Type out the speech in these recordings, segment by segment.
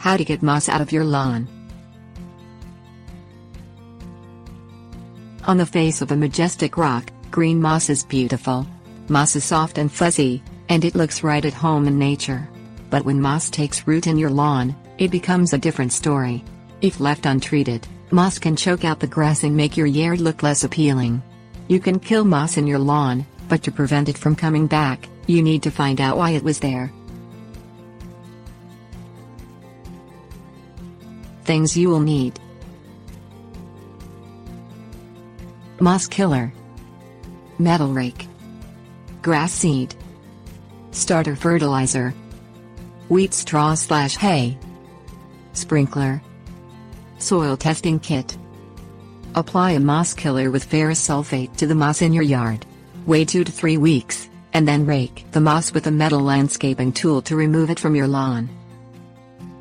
How to get moss out of your lawn. On the face of a majestic rock, green moss is beautiful. Moss is soft and fuzzy, and it looks right at home in nature. But when moss takes root in your lawn, it becomes a different story. If left untreated, moss can choke out the grass and make your yard look less appealing. You can kill moss in your lawn, but to prevent it from coming back, you need to find out why it was there. Things you will need: moss killer, metal rake, grass seed, starter fertilizer, wheat straw/hay, sprinkler, soil testing kit. Apply a moss killer with ferrous sulfate to the moss in your yard. Wait 2 to 3 weeks, and then rake the moss with a metal landscaping tool to remove it from your lawn.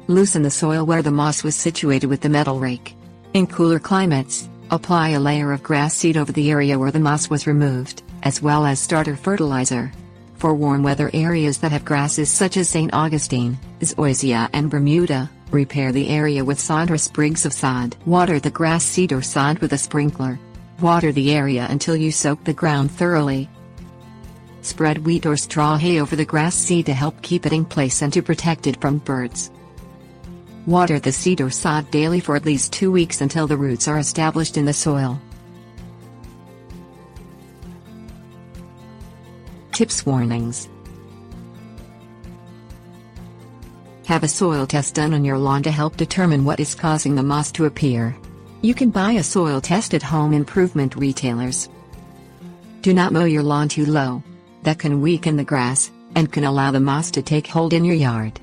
Loosen the soil where the moss was situated with the metal rake. In cooler climates, apply a layer of grass seed over the area where the moss was removed, as well as starter fertilizer. For warm weather areas that have grasses such as St. Augustine, zoysia and Bermuda, repair the area with sod or sprigs of sod. Water the grass seed or sod with a sprinkler. Water the area until you soak the ground thoroughly. Spread wheat or straw hay over the grass seed to help keep it in place and to protect it from birds. Water the seed or sod daily for at least 2 weeks until the roots are established in the soil. Tips. Warnings. Have a soil test done on your lawn to help determine what is causing the moss to appear. You can buy a soil test at home improvement retailers. Do not mow your lawn too low. That can weaken the grass, and can allow the moss to take hold in your yard.